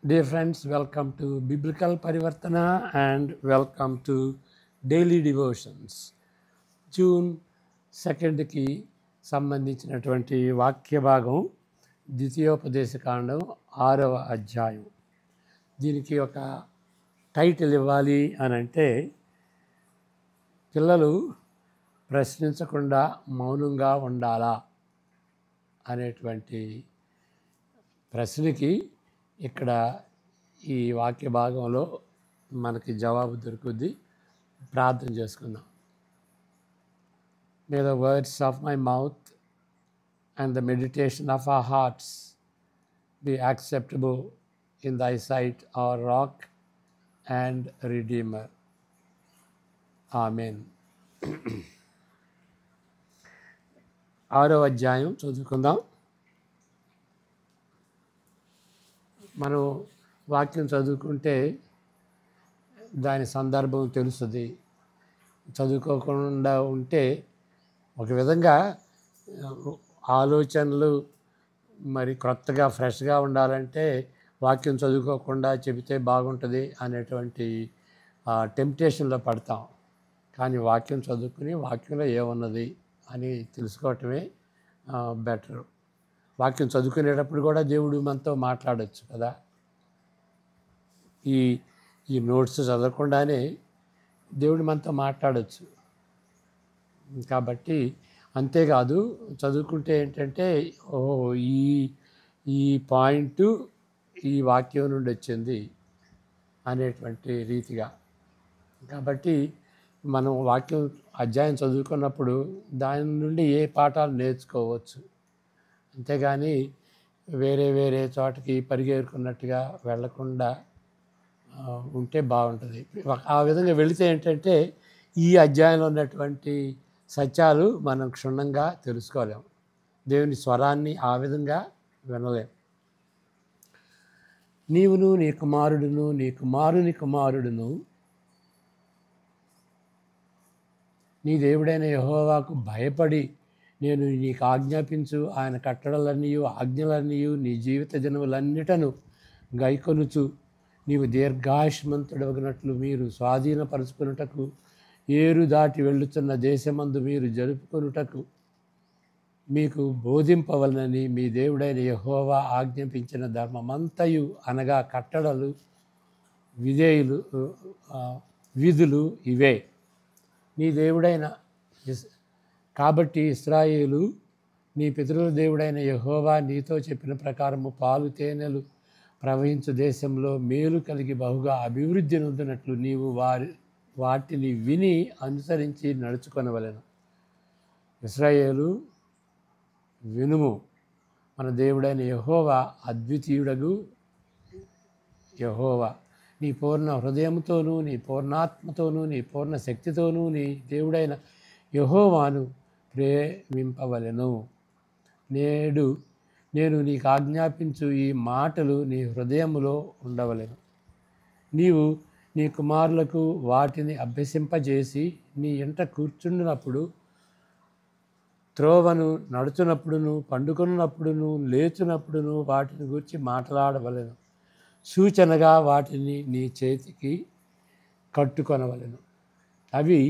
Dear friends, welcome to Biblical Parivartana and welcome to Daily Devotions. June 2కి సంబంధించినటువంటి వాక్య భాగం ద్వితీయోపదేశకాండం 6వ అధ్యాయం. దీనికి ఒక టైటిల్ ఇవ్వాలి అని అంటే, పిల్లలు ప్రశ్నించకుండా మౌనంగా ఉండాలా అనేటువంటి ప్రశ్నకి ఇక్కడ ఈ వాక్య భాగంలో మనకి జవాబు దొరుకుద్ది. ప్రార్థన చేసుకుందాం. May the words of my mouth and the meditation of our hearts be acceptable in thy sight, our rock and redeemer. Amen. 6వ అధ్యాయం చదువుకుందాం. మనం వాక్యం చదువుకుంటే దాని సందర్భం తెలుస్తుంది. చదువుకోకుండా ఉంటే ఒక విధంగా ఆలోచనలు మరి కొత్తగా ఫ్రెష్గా ఉండాలంటే వాక్యం చదువుకోకుండా చెబితే బాగుంటుంది అనేటువంటి టెంప్టేషన్లో పడతాం. కానీ వాక్యం చదువుకుని వాక్యంలో ఏమున్నది అని తెలుసుకోవటమే బెటర్. వాక్యం చదువుకునేటప్పుడు కూడా దేవుడు మనతో మాట్లాడవచ్చు కదా. ఈ నోట్స్ చదవకుండానే దేవుడు మనతో మాట్లాడవచ్చు. కాబట్టి అంతేకాదు, చదువుకుంటే ఏంటంటే ఈ పాయింట్ ఈ వాక్యం నుండి వచ్చింది అనేటువంటి రీతిగా. కాబట్టి మనం వాక్యం అధ్యాయం చదువుకున్నప్పుడు దాని నుండి ఏ పాఠాలు నేర్చుకోవచ్చు. అంతేగాని వేరే చోటకి పరిగెరుకున్నట్టుగా వెళ్లకుండా ఉంటే బాగుంటుంది. ఆ విధంగా వెళితే ఏంటంటే ఈ అధ్యాయంలో ఉన్నటువంటి సత్యాలు మనం క్షుణ్ణంగా తెలుసుకోలేము. దేవుని స్వరాన్ని ఆ విధంగా వినలేం. నీవును నీ కుమారుడును నీ కుమారుని కుమారుడును నీ దేవుడైన యెహోవాకు భయపడి నేను నీకు ఆజ్ఞాపించు ఆయన కట్టడలన్నీయు ఆజ్ఞలన్నీయు నీ జీవిత దినములన్నిటను గైకొనుచు నీవు దీర్ఘాయుష్మంతుడవగినట్లు మీరు స్వాధీనపరుచుకొనుటకు ఏరు దాటి వెళ్ళుతున్న దేశమందు మీరు జరుపుకొనుటకు మీకు బోధింపవలనని మీ దేవుడైన యెహోవా ఆజ్ఞాపించిన ధర్మమంతయు అనగా కట్టడలు విధులు ఇవే. నీ దేవుడైన కాబట్టి ఇశ్రాయేలు నీ పితరుల దేవుడైన యెహోవా నీతో చెప్పిన ప్రకారము పాలు తేనెలు ప్రవహించు దేశంలో మేలు కలిగి బహుగా అభివృద్ధి నొందినట్లు నీవు వాటిని విని అనుసరించి నడుచుకొనవలెను. ఇశ్రాయేలు వినుము, మన దేవుడైన యెహోవా అద్వితీయుడగు యెహోవా. నీ పూర్ణ హృదయంతోనూ నీ పూర్ణాత్మతోనూ నీ పూర్ణ శక్తితోనూ నీ దేవుడైన యెహోవాను ప్రేమింపవలెను. నేను నీకు ఆజ్ఞాపించు ఈ మాటలు నీ హృదయములో ఉండవలెను. నీవు నీ కుమారులకు వాటిని అభ్యసింపజేసి నీ ఇంట కూర్చుండినప్పుడు, త్రోవను నడుచునప్పుడును, పండుకొనున్నప్పుడును, లేచునప్పుడును వాటిని గురించి మాట్లాడవలెను. సూచనగా వాటిని నీ చేతికి కట్టుకొనవలెను. అవి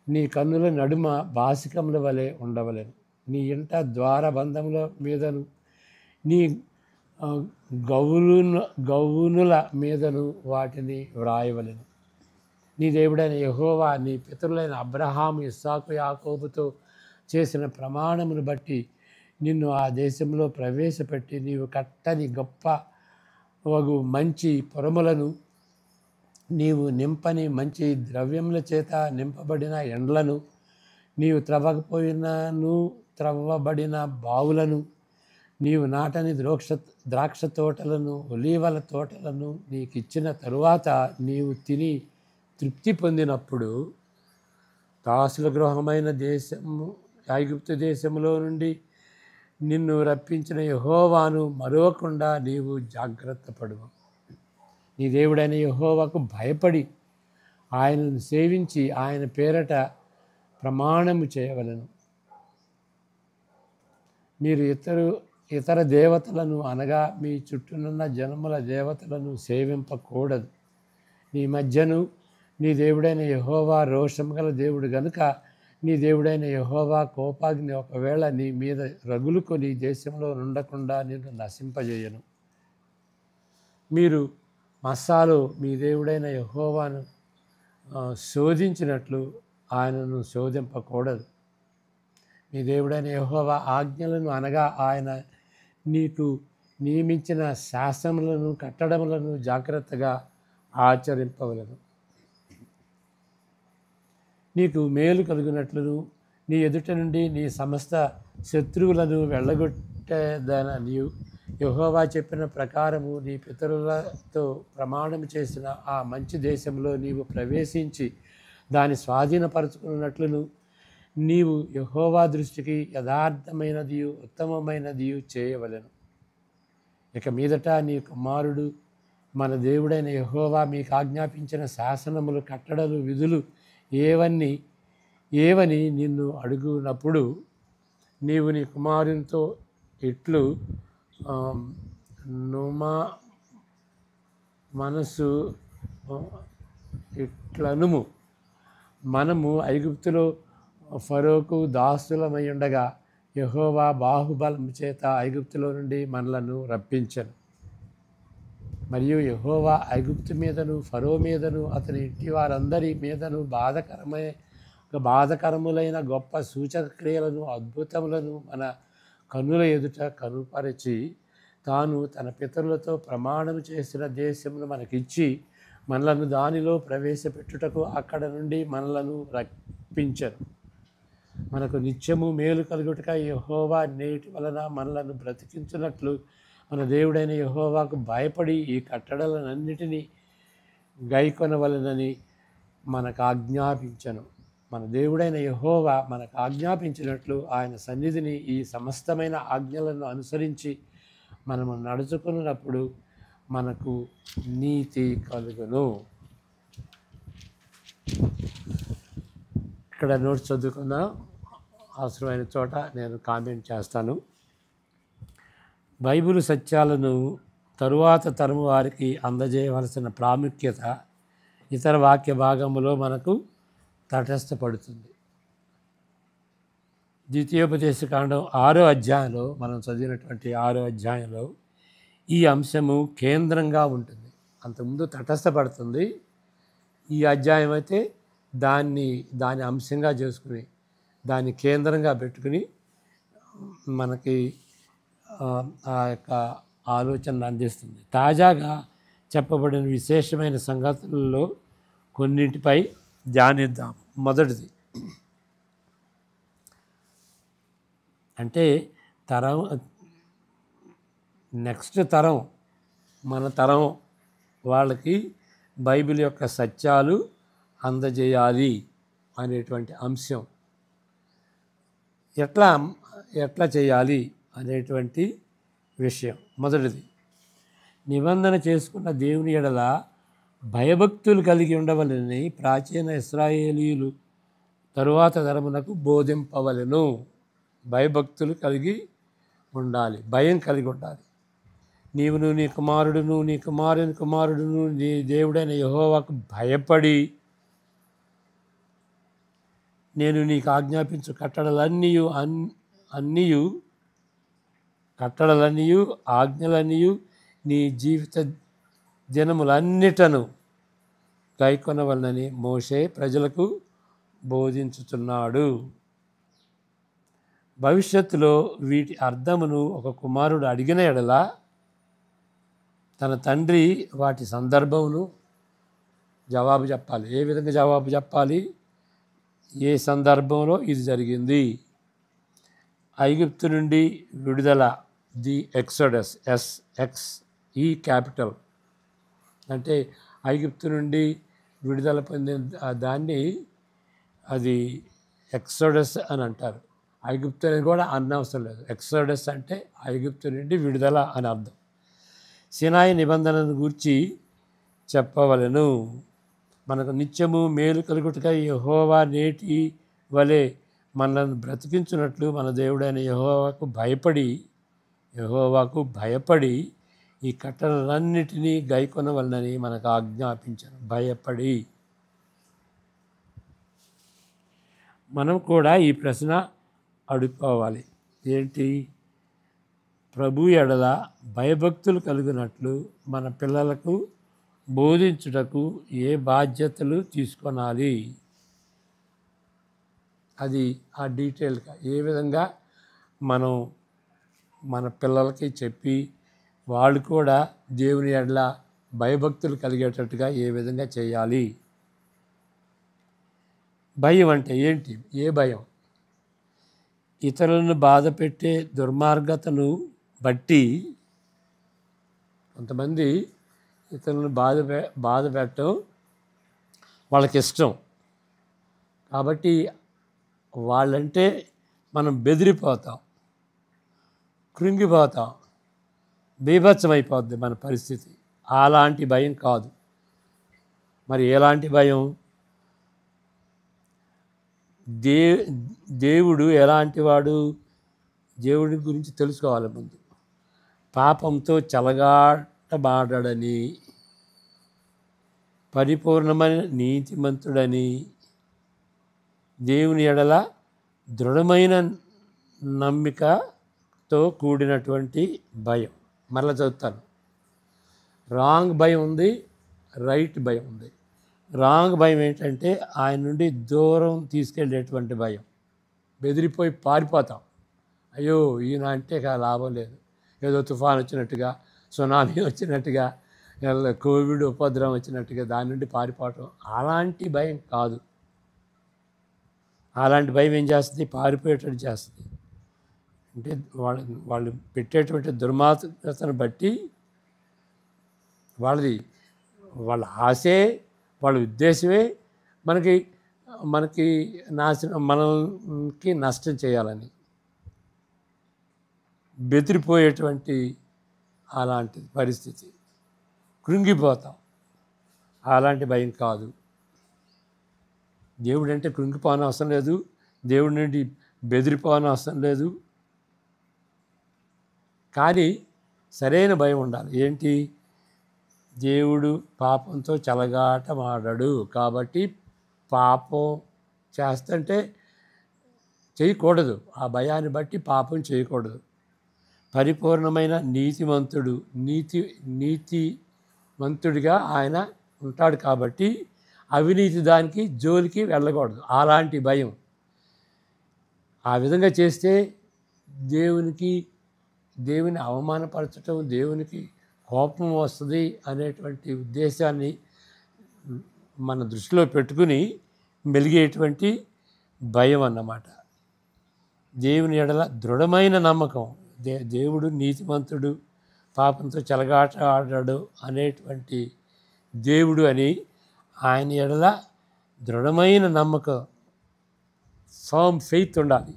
నీ కన్నుల నడుమ బాసికముల వలె ఉండవలెను. నీ ఇంట ద్వారబంధముల మీదను నీ గౌనుల మీదను వాటిని వ్రాయవలెను. నీ దేవుడైన యెహోవా నీ పితరులైన అబ్రహాము ఇస్సాకు యాకోబుతో చేసిన ప్రమాణమును బట్టి నిన్ను ఆ దేశంలో ప్రవేశపెట్టి నీవు కట్టని గొప్ప మంచి పురములను, నీవు నింపని మంచి ద్రవ్యముల చేత నింపబడిన ఎండ్లను, నీవు త్రవ్వబడిన బావులను, నీవు నాటని ద్రాక్ష తోటలను, ఒలీవల తోటలను నీకిచ్చిన తరువాత నీవు తిని తృప్తి పొందినప్పుడు దాసుల గృహమైన దేశము ఐగుప్తు దేశములో నుండి నిన్ను రప్పించిన యెహోవాను మరవకుండా నీవు జాగ్రత్త పడుము. నీ దేవుడైన యెహోవాకు భయపడి ఆయనను సేవించి ఆయన పేరట ప్రమాణము చేయవలెను. మీరు ఇతర దేవతలను అనగా మీ చుట్టూనున్న జనముల దేవతలను సేవింపకూడదు. నీ మధ్యను నీ దేవుడైన యెహోవా రోషం గల దేవుడు గనుక నీ దేవుడైన యెహోవా కోపాగ్ని ఒకవేళ నీ మీద రగులుకొని దేశంలో ఉండకుండా నిన్ను నశింపజేయను. మీరు మస్సాలో మీ దేవుడైన యెహోవాను శోధించినట్లు ఆయనను శోధింపకూడదు. మీ దేవుడైన యెహోవా ఆజ్ఞలను అనగా ఆయన నీకు నియమించిన శాసనములను కట్టడములను జాగ్రత్తగా ఆచరింపవలెను. నీకు మేలు కలుగునట్లును నీ ఎదుట నుండి నీ సమస్త శత్రువులను వెళ్ళగొట్టేదననియు యెహోవా చెప్పిన ప్రకారము నీ పితరులతో ప్రమాణం చేసిన ఆ మంచి దేశంలో నీవు ప్రవేశించి దాన్ని స్వాధీనపరచుకున్నట్లును నీవు యెహోవా దృష్టికి యథార్థమైనదియు ఉత్తమమైనదియు చేయవలెను. ఇక మీదట నీ కుమారుడు మన దేవుడైన యెహోవా మీకు ఆజ్ఞాపించిన శాసనములు కట్టడలు విధులు ఏవని నిన్ను అడుగునప్పుడు నీవు నీ కుమారునితో ఇట్లు మనసు ఇట్లనుము, మనము ఐగుప్తులో ఫరోకు దాసులమై ఉండగా యెహోవా బాహుబలం చేత ఐగుప్తులో నుండి మనలను రప్పించెను. మరియు యెహోవా ఐగుప్తు మీదను ఫరో మీదను అతని ఇంటి వారందరి మీదను బాధకరములైన గొప్ప సూచక క్రియలను అద్భుతములను మన కన్నుల ఎదుట కనుపరిచి తాను తన పితరులతో ప్రమాణం చేసిన దేశమును మనకిచ్చి మనలను దానిలో ప్రవేశపెట్టుటకు అక్కడ నుండి మనలను రప్పించెను. మనకు నిత్యము మేలు కలుగుటక యెహోవా నేటి వలన మనలను బ్రతికించున్నట్లు మన దేవుడైన యెహోవాకు భయపడి ఈ కట్టడలన్నిటినీ గైకొనవలెనని మనకు ఆజ్ఞాపించెను. మన దేవుడైన యెహోవా మనకు ఆజ్ఞాపించినట్లు ఆయన సన్నిధిని ఈ సమస్తమైన ఆజ్ఞలను అనుసరించి మనము నడుచుకున్నప్పుడు మనకు నీతి కలుగును. ఇక్కడ నోట్స్ చదువుకుందాం. అవసరమైన చోట నేను కామెంట్ చేస్తాను. బైబిల్ సత్యాలను తరువాత తరము వారికి అందజేయవలసిన ప్రాముఖ్యత ఇతర వాక్య భాగములో మనకు తటస్థపడుతుంది. ద్వితీయోపదేశకాండం 6వ అధ్యాయంలో మనం చదివినటువంటి 6వ అధ్యాయంలో ఈ అంశము కేంద్రంగా ఉంటుంది. అంతకుముందు తటస్థపడుతుంది. ఈ అధ్యాయం అయితే దాని అంశంగా చేసుకుని దాన్ని కేంద్రంగా పెట్టుకుని మనకి ఆ యొక్క ఆలోచనను అందిస్తుంది. తాజాగా చెప్పబడిన విశేషమైన సంగతులలో కొన్నింటిపై ధ్యానిద్దాం. మొదటిది అంటే నెక్స్ట్ తరం, మన తరం వాళ్ళకి బైబిల్ యొక్క సత్యాలు అందజేయాలి అనేటువంటి అంశం. ఎట్లా చేయాలి అనేటువంటి విషయం. మొదటిది, నిబంధన చేసుకున్న దేవుని ఎడల భయభక్తులు కలిగి ఉండవలని ప్రాచీన ఇశ్రాయేలీయులు తరువాత తరమునకు బోధింపవలెను. భయభక్తులు కలిగి ఉండాలి, భయం కలిగి ఉండాలి. నీవును నీ కుమారుడును నీ కుమారుడును నీ దేవుడైన యెహోవాకు భయపడి నేను నీకు ఆజ్ఞాపించు కట్టడలన్నీయు ఆజ్ఞలన్నీయు నీ జీవిత దినములన్నిటను గైకొనవలనని మోషే ప్రజలకు బోధించుతున్నాడు. భవిష్యత్తులో వీటి అర్థమును ఒక కుమారుడు అడిగిన ఎడల తన తండ్రి వాటి సందర్భమును జవాబు చెప్పాలి. ఏ విధంగా జవాబు చెప్పాలి? ఏ సందర్భంలో ఇది జరిగింది? ఐగుప్తు నుండి విడుదల, ది ఎక్సోడస్, SXE క్యాపిటల్ అంటే ఐగుప్తు నుండి విడుదల పొందిన దాన్ని అది ఎక్సోడస్ అని అంటారు. ఐగుప్తు అనేది కూడా అనవసరం లేదు. ఎక్సోడస్ అంటే ఐగుప్తు నుండి విడుదల అని అర్థం. సినాయి నిబంధనను గూర్చి చెప్పవలెను. మనకు నిత్యము మేలు కలుగుటకై యెహోవా నేటి వలె మనల్ని బ్రతికించున్నట్లు మన దేవుడైన యెహోవాకు భయపడి యెహోవాకు భయపడి ఈ కట్టడలన్నిటినీ గైకొనవలనని మనకు ఆజ్ఞాపించాను. భయపడి. మనం కూడా ఈ ప్రశ్న అడుక్కోవాలి. ఏంటి? ప్రభు ఎడల భయభక్తులు కలిగినట్లు మన పిల్లలకు బోధించుటకు ఏ బాధ్యతలు తీసుకొనాలి? అది ఆ డీటెయిల్గా ఏ విధంగా మనం మన పిల్లలకి చెప్పి వాళ్ళు కూడా దేవుని ఎడల భయభక్తులు కలిగేటట్టుగా ఏ విధంగా చేయాలి? భయం అంటే ఏంటి? ఏ భయం? ఇతరులను బాధ పెట్టే దుర్మార్గతను బట్టి కొంతమంది ఇతరులను బాధ పెట్టడం వాళ్ళకి ఇష్టం. కాబట్టి వాళ్ళంటే మనం బెదిరిపోతాం, కృంగిపోతాం, బీభత్సమైపోద్ది మన పరిస్థితి. అలాంటి భయం కాదు. మరి ఎలాంటి భయం? దేవుడు ఎలాంటి వాడు? దేవుడి గురించి తెలుసుకోవాలి ముందు. పాపంతో చెలగాటమాడడని, పరిపూర్ణమైన నీతిమంతుడని, దేవుని ఎడల దృఢమైన నమ్మికతో కూడినటువంటి భయం. మరలా చదువుతాను. రాంగ్ భయం ఉంది, రైట్ భయం ఉంది. రాంగ్ భయం ఏంటంటే ఆయన నుండి దూరం తీసుకెళ్ళేటువంటి భయం. బెదిరిపోయి పారిపోతాం. అయ్యో ఈయన అంటే లాభం లేదు, ఏదో తుఫాన్ వచ్చినట్టుగా, సునామీ వచ్చినట్టుగా, కోవిడ్ ఉపద్రవం వచ్చినట్టుగా దాని నుండి పారిపోవటం. అలాంటి భయం కాదు. అలాంటి భయం ఏం చేస్తుంది? పారిపోయేటట్టు చేస్తుంది. అంటే వాళ్ళు పెట్టేటువంటి దుర్మార్గతను బట్టి వాళ్ళ ఆశే, వాళ్ళ ఉద్దేశమే మనకి మనకి నష్టం చేయాలని బెదిరిపోయేటువంటి అలాంటి పరిస్థితి. కృంగిపోతాం. అలాంటి భయం కాదు. దేవుడు అంటే కృంగిపోవడం అవసరం లేదు, దేవుడి నుండి బెదిరిపోవడం అవసరం లేదు. కానీ సరైన భయం ఉండాలి. ఏంటి? దేవుడు పాపంతో చెలగాటమాడడు కాబట్టి పాపం చేస్తుంటే చేయకూడదు. ఆ భయాన్ని బట్టి పాపం చేయకూడదు. పరిపూర్ణమైన నీతిమంతుడిగా ఆయన ఉంటాడు కాబట్టి అవినీతి దానికి జోలికి వెళ్ళకూడదు. అలాంటి భయం. ఆ విధంగా చేస్తే దేవుని అవమానపరచటం, దేవునికి కోపం వస్తుంది అనేటువంటి ఉద్దేశాన్ని మన దృష్టిలో పెట్టుకుని మెలిగేటువంటి భయం అన్నమాట. దేవుని ఎడల దృఢమైన నమ్మకం. దేవుడు నీతిమంతుడు, పాపంతో చెలగాట ఆడాడు అనేటువంటి దేవుడు అని ఆయన ఎడల దృఢమైన నమ్మకం, ఫర్మ్ ఫెయిత్ ఉండాలి.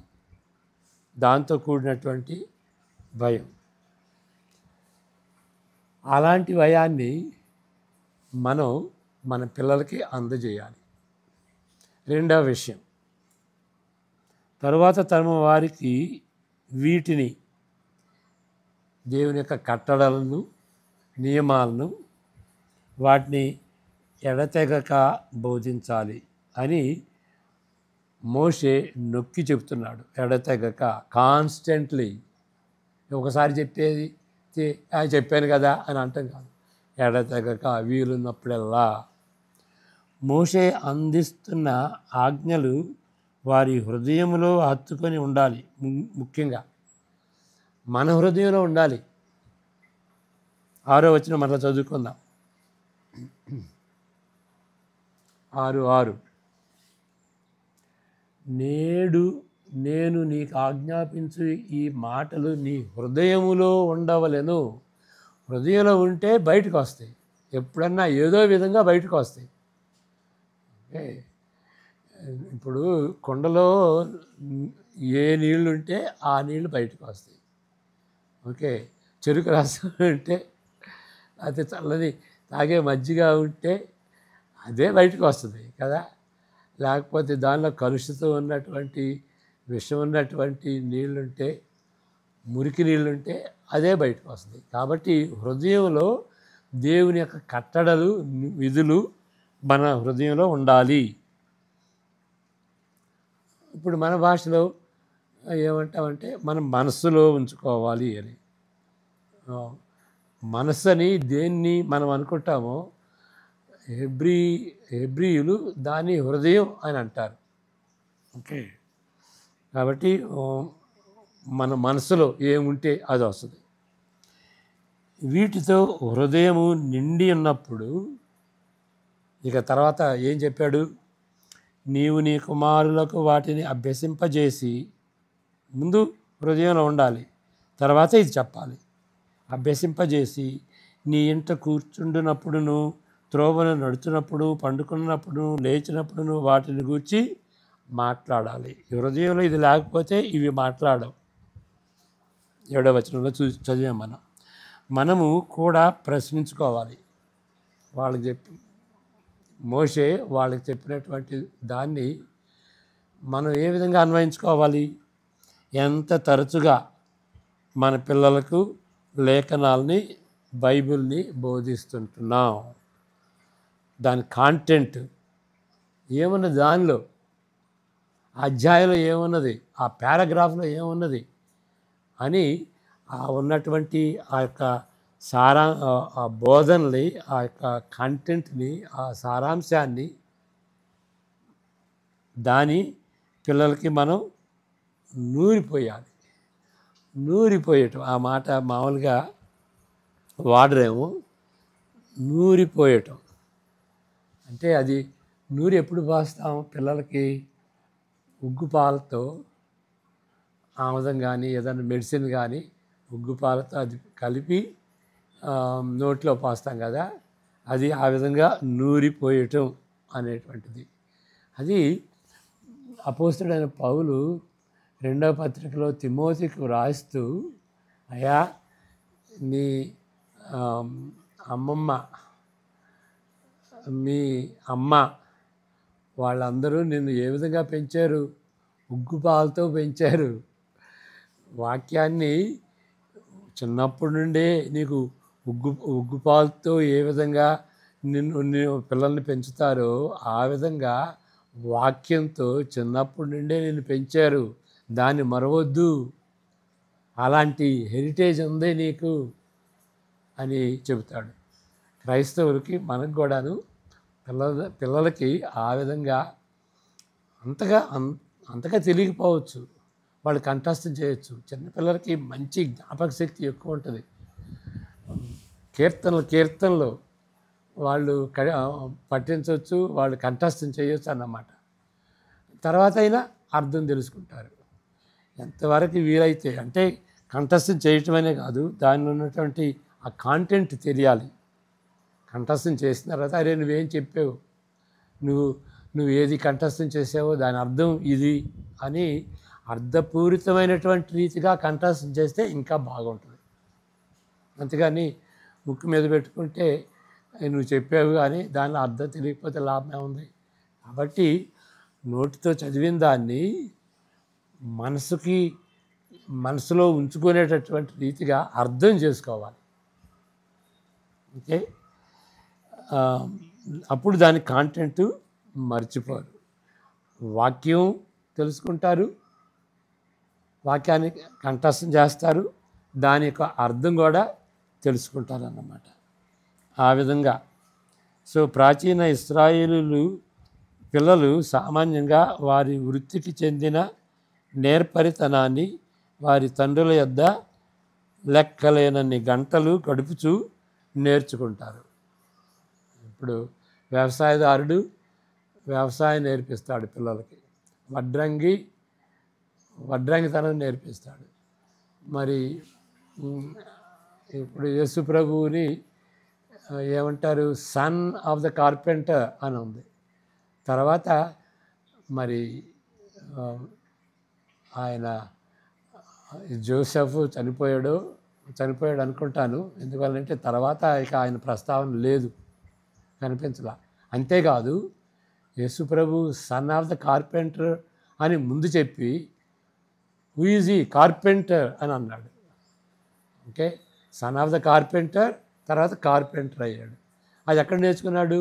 దాంతో కూడినటువంటి భయం. అలాంటి భయాన్ని మనం మన పిల్లలకి అందజేయాలి. రెండవ విషయం, తరువాత తరం వారికి వీటిని, దేవుని యొక్క కట్టడలను, నియమాలను, వాటిని ఎడతెగక బోధించాలి అని మోషే నొక్కి చెప్తున్నాడు. ఎడతెగక, కాన్స్టెంట్లీ. ఒకసారి చెప్పాను కదా అని అంటాం కాదు. ఎడతెగక, వీలున్నప్పుడల్లా. మోషే అందిస్తున్న ఆజ్ఞలు వారి హృదయంలో హత్తుకొని ఉండాలి. ముఖ్యంగా మన హృదయంలో ఉండాలి. 6వ వచనం మరలా చదువుకుందాం. 6:6 నేడు నేను నీకు ఆజ్ఞాపించు ఈ మాటలు నీ హృదయములో ఉండవలెను. హృదయంలో ఉంటే బయటకు వస్తాయి. ఎప్పుడన్నా ఏదో విధంగా బయటకు వస్తాయి. ఇప్పుడు కుండలో ఏ నీళ్ళు ఉంటే ఆ నీళ్ళు బయటకు వస్తాయి. ఓకే, చెరుకు రసం ఉంటే, అది చల్లది తాగే మజ్జిగ ఉంటే అదే బయటకు వస్తుంది కదా. లేకపోతే దానిలో కలుషితం ఉన్నటువంటి, విషం ఉన్నటువంటి నీళ్ళుంటే మురికి నీళ్ళు ఉంటే అదే బయటకు వస్తుంది. కాబట్టి హృదయంలో దేవుని యొక్క కట్టడలు, విధులు మన హృదయంలో ఉండాలి. ఇప్పుడు మన భాషలో ఏమంటామంటే మనం మనస్సులో ఉంచుకోవాలి అని. మనస్సు అని దేన్ని మనం అనుకుంటామో హెబ్రీయులు దాన్ని హృదయం అని అంటారు. ఓకే, కాబట్టి మన మనసులో ఏముంటే అది వస్తుంది. వీటితో హృదయము నిండి ఉన్నప్పుడు ఇక తర్వాత ఏం చెప్పాడు? నీవు నీ కుమారులకు వాటిని అభ్యసింపజేసి, ముందు హృదయంలో ఉండాలి, తర్వాత ఇది చెప్పాలి. అభ్యసింపజేసి నీ ఇంట కూర్చుండునప్పుడును, త్రోవను నడుచున్నప్పుడు, పండుకున్నప్పుడు, లేచినప్పుడును వాటిని గూర్చి మాట్లాడాలి. హృదయంలో ఇది లేకపోతే ఇవి మాట్లాడవు. 7వ వచనంలో చదివాం మనము కూడా ప్రశ్నించుకోవాలి. వాళ్ళకి చెప్పి మోషే వాళ్ళకి చెప్పినటువంటి దాన్ని మనం ఏ విధంగా అన్వయించుకోవాలి? ఎంత తరచుగా మన పిల్లలకు లేఖనాల్ని, బైబిల్ని బోధిస్తుంటున్నాం? దాని కాంటెంట్ ఏమున్నది, దానిలో అధ్యాయంలో ఏమున్నది, ఆ పారాగ్రాఫ్లో ఏమున్నది అని ఉన్నటువంటి ఆ యొక్క ఆ బోధనని, ఆ యొక్క కంటెంట్ని, ఆ సారాంశాన్ని దాని పిల్లలకి మనం నూరిపోయటం. ఆ మాట మామూలుగా వాడరేమో. నూరిపోయటం అంటే అది నూరి ఎప్పుడు పోస్తాం? పిల్లలకి ఉగ్గుపాలతో ఆముదం కానీ ఏదైనా మెడిసిన్ కానీ ఉగ్గుపాలతో అది కలిపి నోట్లో పోస్తాం కదా, అది ఆ విధంగా నూరిపోయటం అనేటువంటిది. అది అపోస్తలుడైన పౌలు 2వ పత్రికలో తిమోతికి రాస్తూ, అయ్యా నీ అమ్మమ్మ, మీ అమ్మ వాళ్ళందరూ నిన్ను ఏ విధంగా పెంచారు? ఉగ్గుపాలతో పెంచారు. వాక్యాన్ని చిన్నప్పటి నుండే నీకు ఉగ్గుపాలతో ఏ విధంగా నిన్ను పిల్లల్ని పెంచుతారో ఆ విధంగా వాక్యంతో చిన్నప్పటి నుండే నిన్ను పెంచారు. దాన్ని మరవద్దు. అలాంటి హెరిటేజ్ ఉంది నీకు అని చెబుతాడు. క్రైస్తవులకి, మనకు కూడాను పిల్లలకి ఆ విధంగా అంతగా తెలియకపోవచ్చు, వాళ్ళు కంఠస్థం చేయొచ్చు. చిన్నపిల్లలకి మంచి జ్ఞాపక శక్తి ఎక్కువ ఉంటుంది. కీర్తనలు వాళ్ళు పఠించవచ్చు, వాళ్ళు కంఠస్థం చేయొచ్చు అన్నమాట. తర్వాత అయినా అర్థం తెలుసుకుంటారు ఎంతవరకు వీలైతే. అంటే కంఠస్థం చేయటమనే కాదు, దానిలో ఉన్నటువంటి ఆ కాంటెంట్ తెలియాలి. కంఠస్థం చేసిన తర్వాత అరే నువ్వేం చెప్పావు, నువ్వు ఏది కంఠస్థం చేసావో దాని అర్థం ఇది అని అర్థపూరితమైనటువంటి రీతిగా కంఠస్థం చేస్తే ఇంకా బాగుంటుంది. అంతేగాని ముక్కు మీద పెట్టుకుంటే నువ్వు చెప్పావు కానీ దానిలో అర్థం తెలియకపోతే లాభమే ఉంది. కాబట్టి నోటితో చదివిన దాన్ని మనసులో ఉంచుకునేటటువంటి రీతిగా అర్థం చేసుకోవాలి. ఓకే, అప్పుడు దాని కాంటెంట్ మర్చిపోరు. వాక్యం తెలుసుకుంటారు, వాక్యాన్ని కంఠస్థం చేస్తారు, దాని యొక్క అర్థం కూడా తెలుసుకుంటారు అన్నమాట. ఆ విధంగా ప్రాచీన ఇశ్రాయేలు పిల్లలు సామాన్యంగా వారి వృత్తికి చెందిన నేర్పరితనాన్ని వారి తండ్రుల యొద్ద లెక్కలేనన్ని గంటలు గడుపుచూ నేర్చుకుంటారు. ఇప్పుడు వ్యవసాయదారుడు వ్యవసాయం నేర్పిస్తాడు పిల్లలకి, వడ్రంగితనం నేర్పిస్తాడు. మరి ఇప్పుడు యేసు ప్రభువుని ఏమంటారు? సన్ ఆఫ్ ద కార్పెంటర్ అని ఉంది. తర్వాత మరి ఆయన జోసెఫ్ చనిపోయాడు అనుకుంటాను. ఎందువల్లంటే తర్వాత ఇక ఆయన ప్రస్తావన లేదు, కనిపించలా. అంతేకాదు యేసు ప్రభు సన్ ఆఫ్ ద కార్పెంటర్ అని ముందు చెప్పి హూ ఈజ్ ఈ కార్పెంటర్ అని అన్నాడు. Okay, son of the carpenter, తర్వాత కార్పెంటర్ అయ్యాడు. అది ఎక్కడ నేర్చుకున్నాడు?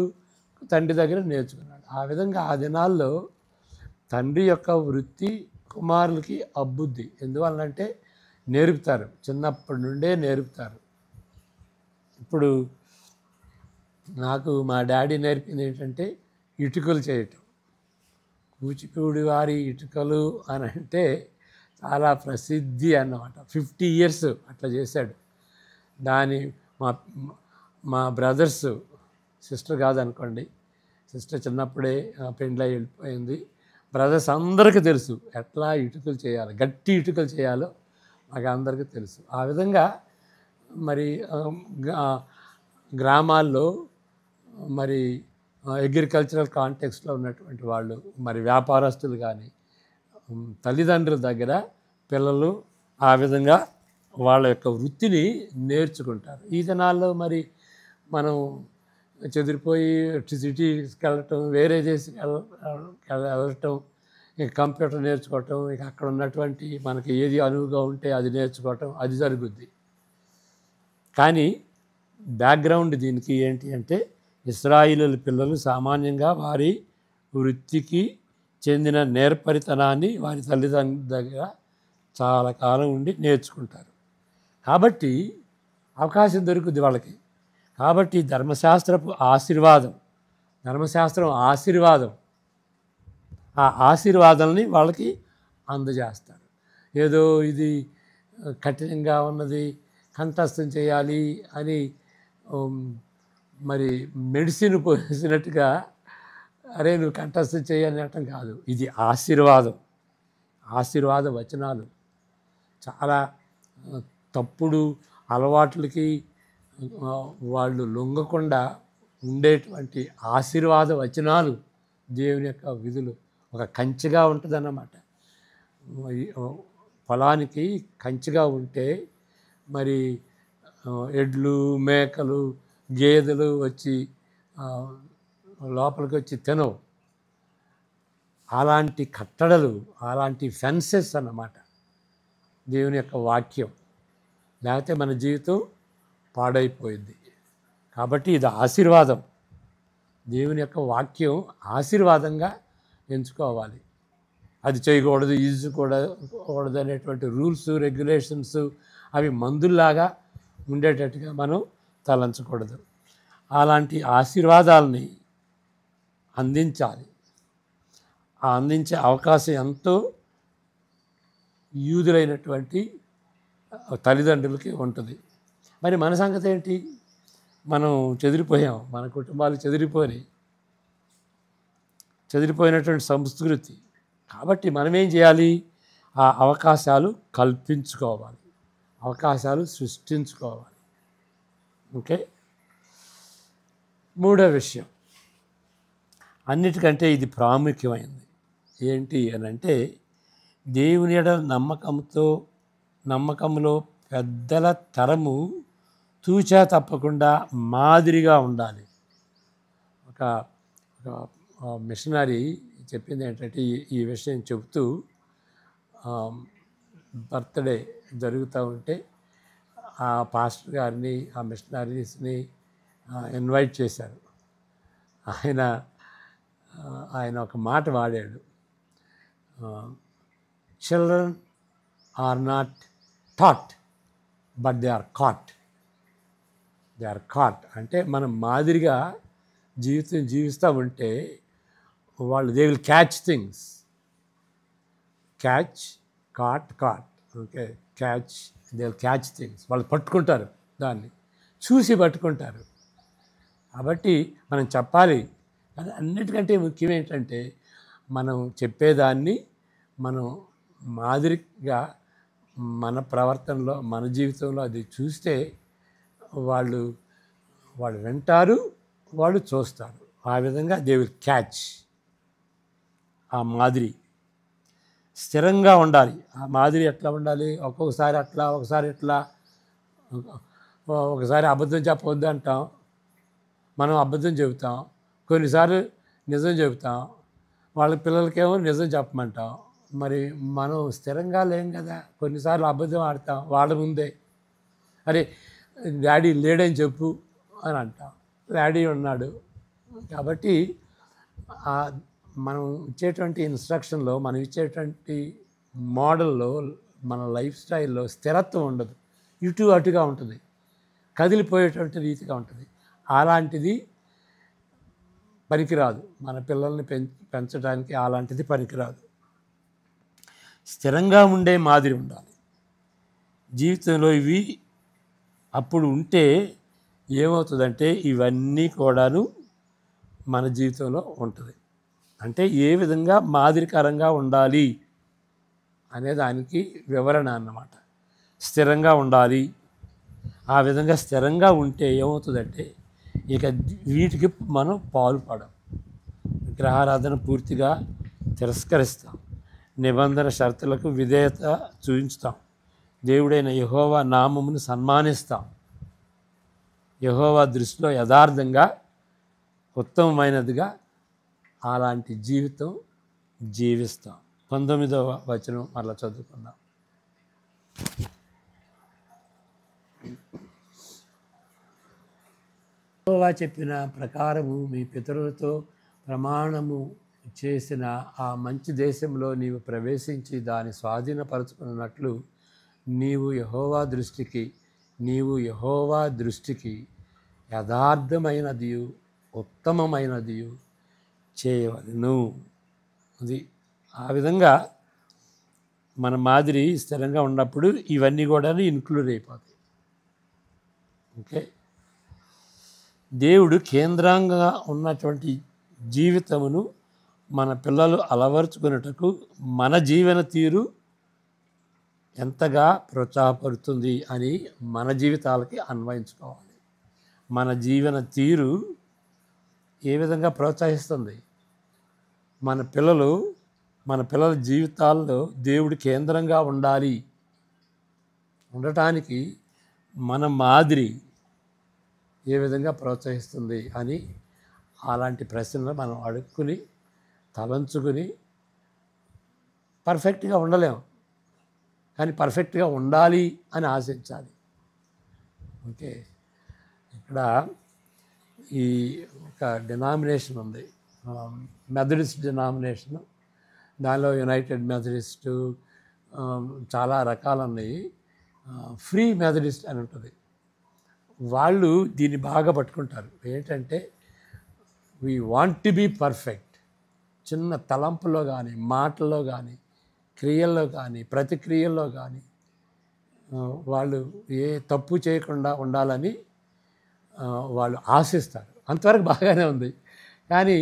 తండ్రి దగ్గర నేర్చుకున్నాడు. ఆ విధంగా ఆ దినాల్లో తండ్రి యొక్క వృత్తి కుమారులకి అబ్బుద్ది. ఎందువల్లంటే నేర్పుతారు, చిన్నప్పటి నుండే నేర్పుతారు. ఇప్పుడు నాకు మా డాడీ నేర్పింది ఏంటంటే ఇటుకలు చేయటం. కూచిపూడి వారి ఇటుకలు అని అంటే చాలా ప్రసిద్ధి అన్నమాట. 50 ఇయర్స్ అట్లా చేశాడు. దాని మా మా బ్రదర్స్, సిస్టర్ కాదనుకోండి, సిస్టర్ చిన్నప్పుడే పెండ్లై వెళ్ళిపోయింది. బ్రదర్స్ అందరికీ తెలుసు ఎట్లా ఇటుకలు చేయాలి, గట్టి ఇటుకలు చేయాలో మాకు అందరికీ తెలుసు. ఆ విధంగా మరి గ్రామాల్లో మరి అగ్రికల్చరల్ కాంటెక్స్లో ఉన్నటువంటి వాళ్ళు, మరి వ్యాపారస్తులు కానీ తల్లిదండ్రుల దగ్గర పిల్లలు ఆ విధంగా వాళ్ళ యొక్క వృత్తిని నేర్చుకుంటారు. ఈ దినాల్లో మరి మనం చెదిరిపోయి సిటీస్కి వెళ్ళటం, వేరే దేశకి వెళ్ళటం, ఇక కంప్యూటర్ నేర్చుకోవటం, ఇక అక్కడ ఉన్నటువంటి మనకి ఏది అనువుగా ఉంటే అది నేర్చుకోవటం, అది జరుగుద్ది. కానీ బ్యాక్గ్రౌండ్ దీనికి ఏంటి అంటే ఇశ్రాయేలు పిల్లలు సామాన్యంగా వారి వృత్తికి చెందిన నేర్పరితనాన్ని వారి తల్లిదండ్రుల దగ్గర చాలా కాలం ఉండి నేర్చుకుంటారు. కాబట్టి అవకాశం దొరుకుద్ది వాళ్ళకి. కాబట్టి ధర్మశాస్త్రం ఆశీర్వాదం, ఆ ఆశీర్వాదాలని వాళ్ళకి అందజేస్తారు. ఏదో ఇది కఠినంగా ఉన్నది, కంఠస్థం చేయాలి అని మరి మెడిసిన్ పోసినట్టుగా అరే నువ్వు కంఠస్థం చేయాలి అనటం కాదు. ఇది ఆశీర్వాద వచనాలు. చాలా తప్పుడు అలవాట్లకి వాళ్ళు లొంగకుండా ఉండేటువంటి ఆశీర్వాద వచనాలు దేవుని యొక్క విధులు. ఒక కంచెగా ఉంటుందన్నమాట. పొలానికి కంచెగా ఉంటే మరి ఎడ్లు, మేకలు, గేదెలు వచ్చి లోపలికి వచ్చి తినవు. అలాంటి కట్టడలు, అలాంటి ఫెన్సెస్ అన్నమాట దేవుని యొక్క వాక్యం. లేకపోతే మన జీవితం పాడైపోయింది. కాబట్టి ఇది ఆశీర్వాదం. దేవుని యొక్క వాక్యం ఆశీర్వాదంగా ఎంచుకోవాలి. అది చేయకూడదు, ఇది చేయకూడదు అనేటువంటి రూల్స్, రెగ్యులేషన్స్ అవి మందుల్లాగా ఉండేటట్టుగా మనం తలంచకూడదు. అలాంటి ఆశీర్వాదాలని అందించాలి. ఆ అందించే అవకాశం ఎంతో యూదులైనటువంటి తల్లిదండ్రులకి ఉంటుంది. మరి మన సంగతి ఏంటి? మనం చెదిరిపోయాం, మన కుటుంబాలు చెదిరిపోయినటువంటి సంస్కృతి. కాబట్టి మనం ఏం చేయాలి? ఆ అవకాశాలు కల్పించుకోవాలి, అవకాశాలు సృష్టించుకోవాలి. ఓకే. మూడో విషయం, అన్నిటికంటే ఇది ప్రాముఖ్యమైనది ఏంటి అని అంటే దేవుని యెడల నమ్మకంలో పెద్దల తరము తూచా తప్పకుండా మాదిరిగా ఉండాలి. ఒక మిషనరీ చెప్పింది ఏంటంటే ఈ విషయం చెబుతూ బర్త్డే జరుగుతూ ఉంటే ఆ పాస్టర్ గారిని, ఆ మిషనరీస్ని ఇన్వైట్ చేశారు. ఆయన ఒక మాట వాడాడు, children are not taught but they are caught. అంటే మనం మాదిరిగా జీవితం జీవిస్తూ ఉంటే వాళ్ళు they will catch things. Caught okay, they will catch things. వాళ్ళు పట్టుకుంటారు, దాన్ని చూసి పట్టుకుంటారు. కాబట్టి మనం చెప్పాలి. కానీ అన్నిటికంటే ముఖ్యం ఏంటంటే మనం చెప్పేదాన్ని మనం మాదిరిగా మన ప్రవర్తనలో, మన జీవితంలో అది చూస్తే వాళ్ళు వింటారు, వాళ్ళు చూస్తారు. ఆ విధంగా దే విల్ క్యాచ్. ఆ మాదిరి స్థిరంగా ఉండాలి. ఆ మాదిరి ఎట్లా ఉండాలి? ఒక్కొక్కసారి అట్లా, ఒకసారి ఇట్లా. ఒకసారి అబద్ధం చెప్పవద్దు అంటాం, మనం అబద్ధం చెబుతాం. కొన్నిసార్లు నిజం చెబుతాం, వాళ్ళ పిల్లలకేమో నిజం చెప్పమంటాం. మరి మనం స్థిరంగా లేం కదా. కొన్నిసార్లు అబద్ధం ఆడతాం వాళ్ళ ముందే. అరే డాడీ లేడని చెప్పు అని అంటాం. డాడీ ఉన్నాడు. కాబట్టి మనం ఇచ్చేటువంటి ఇన్స్ట్రక్షన్లో, మనం ఇచ్చేటువంటి మోడల్లో, మన లైఫ్ స్టైల్లో స్థిరత్వం ఉండదు. ఇటు అటుగా ఉంటుంది, కదిలిపోయేటువంటి రీతిగా ఉంటుంది. అలాంటిది పనికిరాదు. మన పిల్లల్ని పెంచడానికి అలాంటిది పనికిరాదు. స్థిరంగా ఉండే మాదిరి ఉండాలి జీవితంలో. ఇవి అప్పుడు ఉంటే ఏమవుతుందంటే ఇవన్నీ కూడాను మన జీవితంలో ఉంటుంది. అంటే ఏ విధంగా మాదిరికరంగా ఉండాలి అనే దానికి వివరణ అన్నమాట. స్థిరంగా ఉండాలి. ఆ విధంగా స్థిరంగా ఉంటే ఏమవుతుందంటే ఇక వీటికి మనం పాల్పడం. విగ్రహారాధన పూర్తిగా తిరస్కరిస్తాం. నిబంధన షరతులకు విధేయత చూపించుతాం. దేవుడైన యెహోవా నామమును సన్మానిస్తాం. యెహోవా దృష్టిలో యథార్థంగా ఉత్తమమైనదిగా అలాంటి జీవితం జీవిస్తాం. 19వ వచనం మరలా చదువుకుందాం. యెహోవా చెప్పిన ప్రకారము మీ పితరులతో ప్రమాణము చేసిన ఆ మంచి దేశంలో నీవు ప్రవేశించి దాన్ని స్వాధీనపరచుకున్నట్లు నీవు యెహోవా దృష్టికి యథార్థమైనది ఉత్తమమైనది చేయవలెను. అది ఆ విధంగా మన మాదిరి స్థిరంగా ఉన్నప్పుడు ఇవన్నీ కూడా ఇన్క్లూడ్ అయిపోతాయి. ఓకే, దేవుడు కేంద్రంగా ఉన్నటువంటి జీవితమును మన పిల్లలు అలవరుచుకున్నటకు మన జీవన తీరు ఎంతగా ప్రోత్సాహపడుతుంది అని మన జీవితాలకి అన్వయించుకోవాలి. మన జీవన తీరు ఏ విధంగా ప్రోత్సహిస్తుంది? మన పిల్లల జీవితాల్లో దేవుడు కేంద్రంగా ఉండటానికి మన మాదిరి ఏ విధంగా ప్రోత్సహిస్తుంది అని అలాంటి ప్రశ్నలు మనం అడుక్కుని తలంచుకుని పర్ఫెక్ట్గా ఉండలేము, కానీ పర్ఫెక్ట్గా ఉండాలి అని ఆశించాలి. ఓకే, ఇక్కడ ఈ ఒక డినామినేషన్ ఉంది, మెథడిస్ట్ డినామినేషను. దానిలో యునైటెడ్ మెథడిస్టు చాలా రకాలు ఉన్నాయి. ఫ్రీ మెథడిస్ట్ అని ఉంటుంది. వాళ్ళు దీన్ని బాగా పట్టుకుంటారు. ఏంటంటే we want to be perfect. చిన్న తలంపులో కానీ, మాటల్లో కానీ, క్రియల్లో కానీ, ప్రతిక్రియల్లో కానీ వాళ్ళు ఏ తప్పు చేయకుండా ఉండాలని వాళ్ళు ఆశిస్తారు. అంతవరకు బాగానే ఉంది, కానీ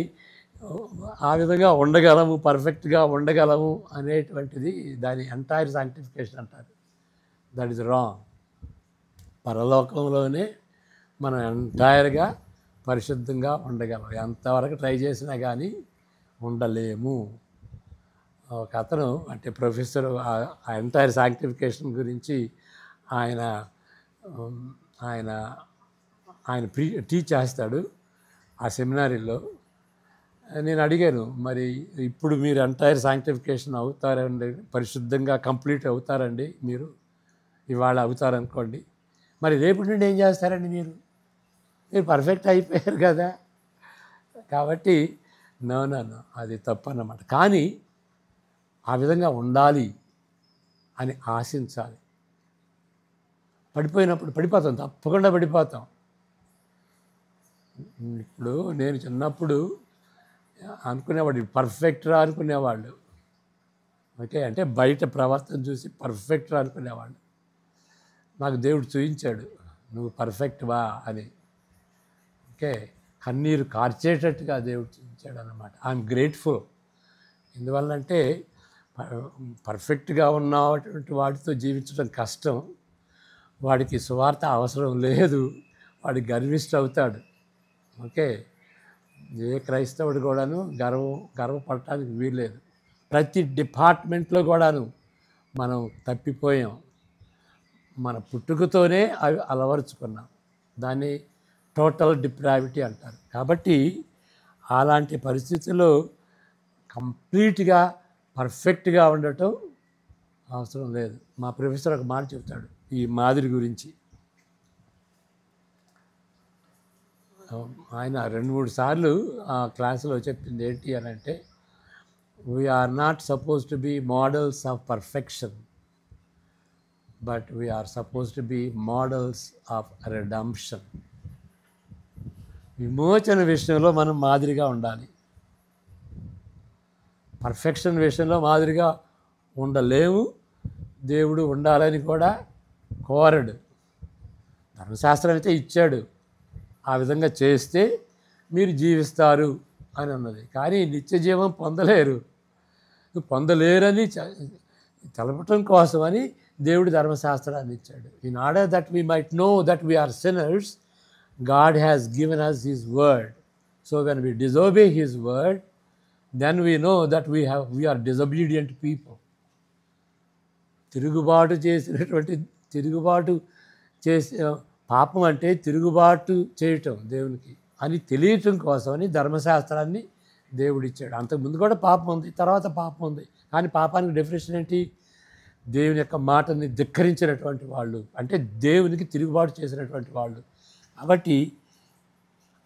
ఆ విధంగా ఉండగలము, పర్ఫెక్ట్గా ఉండగలము అనేటువంటిది దాని ఎంటైర్ సాంక్టిఫికేషన్ అంటారు. That is wrong. పరలోకంలోనే మనం ఎంటైర్గా పరిశుద్ధంగా ఉండగలం. ఎంతవరకు ట్రై చేసినా కానీ ఉండలేము. ఒక అతను అంటే ప్రొఫెసర్ ఆ ఎంటైర్ సాంక్టిఫికేషన్ గురించి ఆయన టీచ్ చేస్తాడు ఆ సెమినారీలో. నేను అడిగాను, మరి ఇప్పుడు మీరు ఎంటైర్ సాంక్టిఫికేషన్ అవుతారండి, పరిశుద్ధంగా కంప్లీట్ అవుతారండి, మీరు ఇవాళ అవుతారనుకోండి, మరి రేపటి నుండి ఏం చేస్తారండి? మీరు పర్ఫెక్ట్ అయిపోయారు కదా. కాబట్టి నో అది తప్పు అన్నమాట. కానీ ఆ విధంగా ఉండాలి అని ఆశించాలి. పడిపోయినప్పుడు పడిపోతాం, తప్పకుండా పడిపోతాం. ఇప్పుడు నేను చిన్నప్పుడు అనుకునేవాడు పర్ఫెక్ట్ రా అనుకునేవాళ్ళు. ఓకే, అంటే బయట ప్రవర్తన చూసి పర్ఫెక్ట్ రా అనుకునేవాళ్ళు. నాకు దేవుడు చూపించాడు, నువ్వు పర్ఫెక్ట్ వా అని. ఓకే, కన్నీరు కార్చేటట్టుగా దేవుడు చూపించాడు అన్నమాట. I'm grateful. ఎందువల్లంటే పర్ఫెక్ట్గా ఉన్నటువంటి వాడితో జీవించడం కష్టం. వాడికి సువార్త అవసరం లేదు, వాడి గర్విష్ట అవుతాడు. ఓకే, ఏ క్రైస్తవుడు కూడాను గర్వపడటానికి వీల్లేదు. ప్రతి డిపార్ట్మెంట్లో కూడాను మనం తప్పిపోయాం. మన పుట్టుకతోనే అవి అలవరుచుకున్నాం. దాన్ని టోటల్ డిప్రావిటీ అంటారు. కాబట్టి అలాంటి పరిస్థితుల్లో కంప్లీట్గా పర్ఫెక్ట్గా ఉండటం అవసరం లేదు. మా ప్రొఫెసర్ ఒక మాట చెప్తాడు ఈ మాదిరి గురించి. ఆయన 2-3 సార్లు ఆ క్లాసులో చెప్పింది ఏంటి అని అంటే, we are not suppose to be models of perfection, but we are suppose to be models of redemption. విమోచన విషయంలో మనం మాదిరిగా ఉండాలి. పర్ఫెక్షన్ విషయంలో మాదిరిగా ఉండలేము. దేవుడు ఉండాలని కూడా కోరడు. ధర్మశాస్త్రం అయితే ఇచ్చాడు, ఆ విధంగా చేస్తే మీరు జీవిస్తారు అని ఉన్నది. కానీ నిత్య జీవం పొందలేరని తెలపటం కోసమని దేవుడు ధర్మశాస్త్రాన్ని ఇచ్చాడు. In order that we might know that we are sinners, God has given us His word. So when we disobey His word, then we know that we are disobedient people. తిరుగుబాటు చేసే పాపం అంటే తిరుగుబాటు చేయటం దేవునికి అని తెలియటం కోసమని ధర్మశాస్త్రాన్ని దేవుడిచ్చాడు. అంతకుముందు కూడా పాపం ఉంది, తర్వాత పాపం ఉంది. కానీ పాపానికి డెఫినేషన్ ఏంటి? దేవుని యొక్క మాటని ధిక్కరించినటువంటి వాళ్ళు, అంటే దేవునికి తిరుగుబాటు చేసినటువంటి వాళ్ళు. కాబట్టి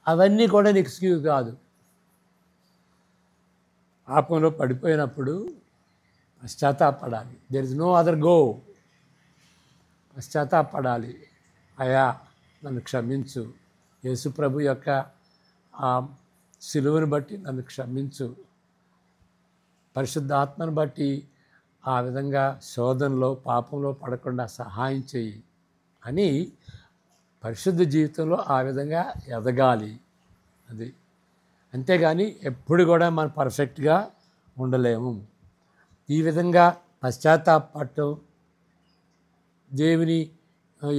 అవన్నీ కూడా నీకు ఎక్స్క్యూజ్ కాదు. పాపంలో పడిపోయినప్పుడు పశ్చాత్తాపడాలి. There is no other go. పశ్చాత్తాపడాలి. అయ్యా నన్ను క్షమించు, యేసుప్రభు యొక్క ఆ సిలువను బట్టి నన్ను క్షమించు, పరిశుద్ధాత్మను బట్టి ఆ విధంగా శోధనలో పాపంలో పడకుండా సహాయం చేయి అని పరిశుద్ధ జీవితంలో ఆ విధంగా ఎదగాలి. అది అంతేగాని ఎప్పుడు కూడా మనం పర్ఫెక్ట్గా ఉండలేము. ఈ విధంగా పశ్చాత్తాపడటం, దేవుని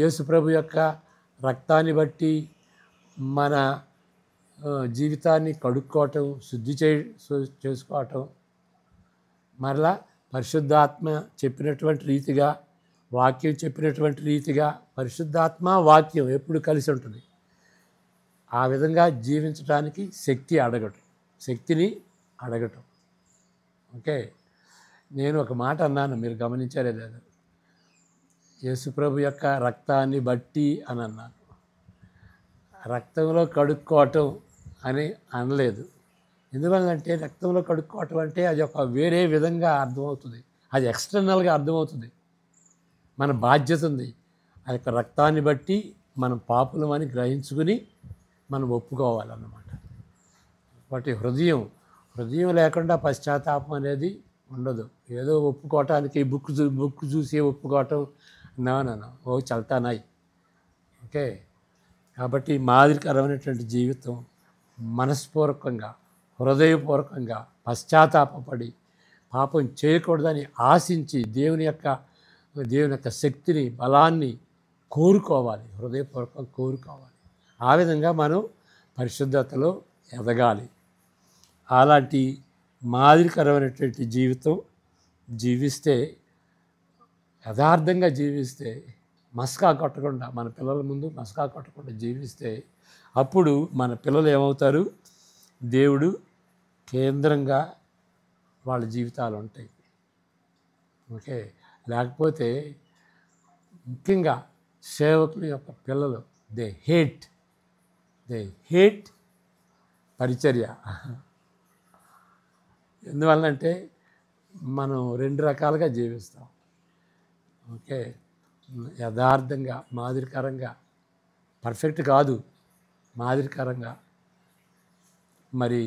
యేసుప్రభు యొక్క రక్తాన్ని బట్టి మన జీవితాన్ని కడుక్కోవటం, శుద్ధి చేసుకోవటం, మరలా పరిశుద్ధాత్మ చెప్పినటువంటి రీతిగా, వాక్యం చెప్పినటువంటి రీతిగా, పరిశుద్ధాత్మ వాక్యం ఎప్పుడు కలిసి ఉంటుంది. ఆ విధంగా జీవించడానికి శక్తిని అడగటం. ఓకే, నేను ఒక మాట అన్నాను, మీరు గమనించారే లేదు? యేసుప్రభు యొక్క రక్తాన్ని బట్టి అని అన్నాను. రక్తంలో కడుక్కోవటం అని అనలేదు. ఎందుకంటే రక్తంలో కడుక్కోవటం అంటే అది ఒక వేరే విధంగా అర్థమవుతుంది, అది ఎక్స్టర్నల్గా అర్థమవుతుంది. మన బాధ్యత ఉంది. ఆ యొక్క రక్తాన్ని బట్టి మనం పాపులం అని గ్రహించుకుని మనం ఒప్పుకోవాలన్నమాట. వాటి హృదయం లేకుండా పశ్చాత్తాపం అనేది ఉండదు. ఏదో ఒప్పుకోవటానికి బుక్ చూసి ఒప్పుకోవటం నా ఓ చల్తానాయి. ఓకే, కాబట్టి మాదిరికరమైనటువంటి జీవితం, మనస్పూర్వకంగా హృదయపూర్వకంగా పశ్చాత్తాపడి పాపం చేయకూడదని ఆశించి దేవుని యొక్క శక్తిని, బలాన్ని కోరుకోవాలి, హృదయపూర్వకంగా కోరుకోవాలి. ఆ విధంగా మనం పరిశుద్ధతలో ఎదగాలి. అలాంటి మాదిరికరమైనటువంటి జీవితం జీవిస్తే, యథార్థంగా జీవిస్తే, మస్కా కొట్టకుండా, మన పిల్లల ముందు మస్కా కొట్టకుండా జీవిస్తే, అప్పుడు మన పిల్లలు ఏమవుతారు? దేవుడు కేంద్రంగా వాళ్ళ జీవితాలు ఉంటాయి. ఓకే, లేకపోతే ముఖ్యంగా సేవకుల యొక్క పిల్లలు దే హేట్ పరిచర్య. ఎందువల్లంటే మనం 2 రకాలుగా జీవిస్తాం. ఓకే, యథార్థంగా, మాదిరికరంగా, పర్ఫెక్ట్ కాదు, మాదిరికరంగా, మరి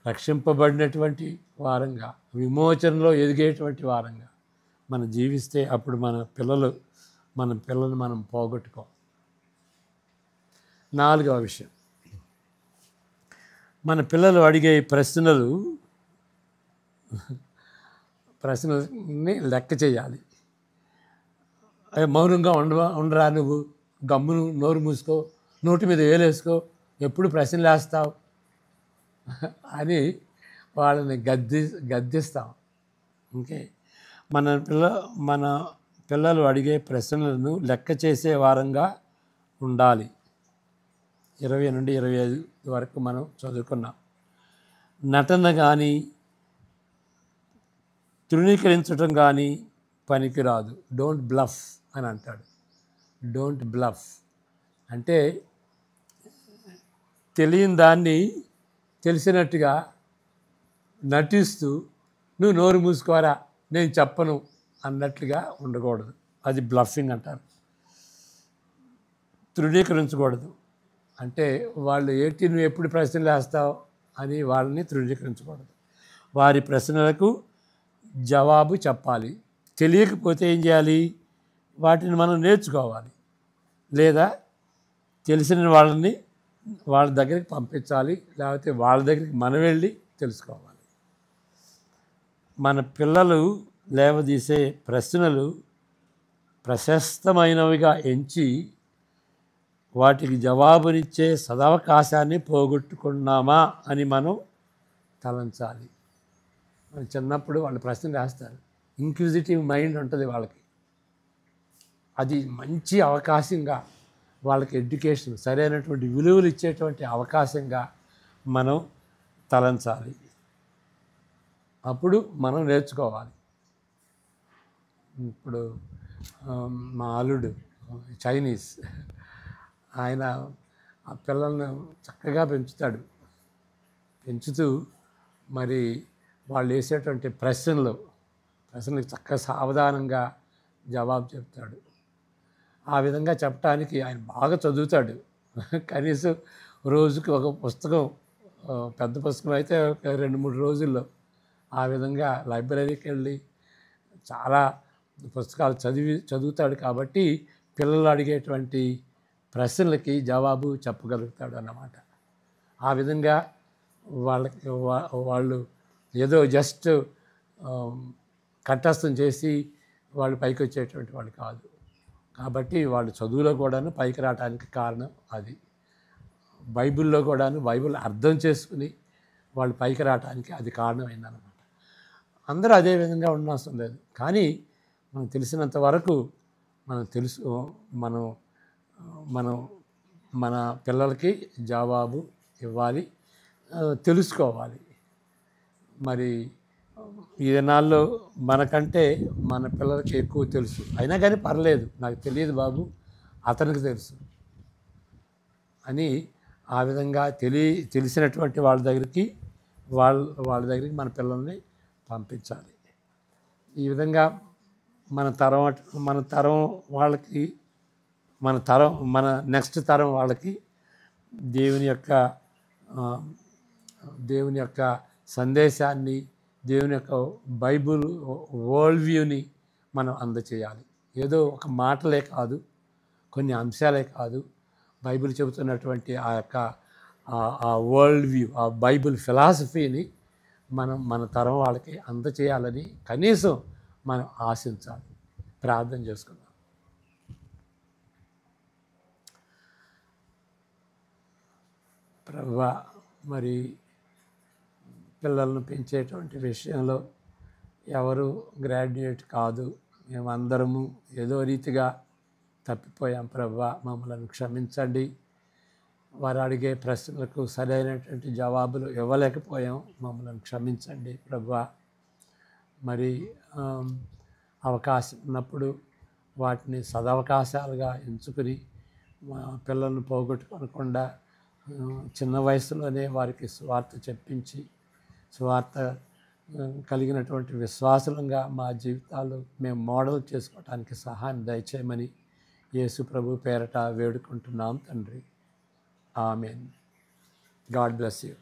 రక్షింపబడినటువంటి వారంగా, విమోచనలో ఎదిగేటువంటి వారంగా మనం జీవిస్తే అప్పుడు మన పిల్లలను మనం పోగొట్టుకోం. 4వ విషయం, మన పిల్లలు అడిగే ప్రశ్నల్ని లెక్క చేయాలి. మౌనంగా ఉండరా, నువ్వు గమ్మును నోరు మూసుకో, నోటి మీద వేలేసుకో, ఎప్పుడు ప్రశ్నలు వేస్తావు అని వాళ్ళని గద్దిస్తాం. ఓకే, మన పిల్లలు అడిగే ప్రశ్నలను లెక్క చేసే వారంగా ఉండాలి. 20 నుండి 25 వరకు మనం చదువుకున్నాం. నటన కానీ, తృణీకరించటం కానీ పనికిరాదు. డోంట్ బ్లఫ్ అని అంటాడు. డోంట్ బ్లఫ్ అంటే తెలియని దాన్ని తెలిసినట్టుగా నటిస్తూ నువ్వు నోరు మూసుకోరా నేను చెప్పను అన్నట్లుగా ఉండకూడదు. అది బ్లఫింగ్ అంటారు. తృణీకరించకూడదు. అంటే వాళ్ళు ఏంటి నువ్వు ఎప్పుడు ప్రశ్నలు వేస్తావు అని వాళ్ళని తృణీకరించకూడదు. వారి ప్రశ్నలకు జవాబు చెప్పాలి. తెలియకపోతే ఏం చేయాలి? వాటిని మనం నేర్చుకోవాలి, లేదా తెలిసిన వాళ్ళని వాళ్ళ దగ్గరికి పంపించాలి, లేకపోతే వాళ్ళ దగ్గరికి మనం వెళ్ళి తెలుసుకోవాలి. మన పిల్లలు లేవదీసే ప్రశ్నలు ప్రశస్తమైనవిగా ఎంచి వాటికి జవాబునిచ్చే సదవకాశాన్ని పోగొట్టుకున్నామా అని మనం తలంచాలి. మన చిన్నప్పుడు వాళ్ళు ప్రశ్నలు వేస్తారు, ఇంక్విజిటివ్ మైండ్ ఉంటుంది వాళ్ళకి. అది మంచి అవకాశంగా వాళ్ళకి ఎడ్యుకేషన్ సరైనటువంటి విలువలు ఇచ్చేటువంటి అవకాశంగా మనం తలంచాలి. అప్పుడు మనం నేర్చుకోవాలి. ఇప్పుడు మా అల్లుడు చైనీస్, ఆయన ఆ పిల్లల్ని చక్కగా పెంచుతూ మరి వాళ్ళు వేసేటువంటి ప్రశ్నలకు చక్కగా సావధానంగా జవాబు చెప్తాడు. ఆ విధంగా చెప్పడానికి ఆయన బాగా చదువుతాడు. కనీసం రోజుకి ఒక పుస్తకం, పెద్ద పుస్తకం అయితే 2-3 రోజుల్లో ఆ విధంగా లైబ్రరీకి వెళ్ళి చాలా పుస్తకాలు చదువుతాడు. కాబట్టి పిల్లలు అడిగేటువంటి ప్రశ్నలకి జవాబు చెప్పగలుగుతాడు అన్నమాట. ఆ విధంగా వాళ్ళు ఏదో జస్ట్ కంఠస్థం చేసి వాళ్ళు పైకి వచ్చేటువంటి వాళ్ళు కాదు. కాబట్టి వాళ్ళు చదువులో కూడాను పైకి రావడానికి కారణం అది. బైబిల్లో కూడాను బైబిల్ అర్థం చేసుకుని వాళ్ళు పైకి రావడానికి అది కారణమైందన్నమాట. అందరూ అదే విధంగా ఉండవసరం లేదు, కానీ మనం తెలిసినంత వరకు మనం మన పిల్లలకి జవాబు ఇవ్వాలి, తెలుసుకోవాలి. మరి ఈ దినాల్లో మనకంటే మన పిల్లలకి ఎక్కువ తెలుసు. అయినా కానీ పర్లేదు, నాకు తెలియదు బాబు, అతనికి తెలుసు అని ఆ విధంగా తెలిసినటువంటి వాళ్ళ దగ్గరికి మన పిల్లల్ని పంపించాలి. ఈ విధంగా మన నెక్స్ట్ తరం వాళ్ళకి దేవుని యొక్క సందేశాన్ని, దేవుని యొక్క బైబుల్ వరల్డ్ వ్యూని మనం అందచేయాలి. ఏదో ఒక మాటలే కాదు, కొన్ని అంశాలే కాదు, బైబిల్ చెబుతున్నటువంటి ఆ వరల్డ్ వ్యూ, ఆ బైబిల్ ఫిలాసఫీని మన తరం వాళ్ళకి అందచేయాలని కనీసం మనం ఆశించాలి. ప్రార్థన చేసుకుందాం. ప్రభువా, మరి పిల్లలను పెంచేటువంటి విషయంలో ఎవరు గ్రాడ్యుయేట్ కాదు, మేమందరము ఏదో రీతిగా తప్పిపోయాం. ప్రభువా, మమ్మల్ని క్షమించండి. వారు అడిగే ప్రశ్నలకు సరైనటువంటి జవాబులు ఇవ్వలేకపోయాం, మమ్మల్ని క్షమించండి ప్రభువా. మరి అవకాశం ఉన్నప్పుడు వాటిని సదవకాశాలుగా ఎంచుకుని మా పిల్లలను పోగొట్టుకోకుండా చిన్న వయసులోనే వారికి సువార్త చెప్పించి, సువార్త కలిగినటువంటి విశ్వాసులంగా మా జీవితాలు మేము మోడల్ చేసుకోవడానికి సహాయం దయచేయమని యేసు ప్రభు పేరట వేడుకుంటున్నాం తండ్రి. ఆమెన్. God bless you.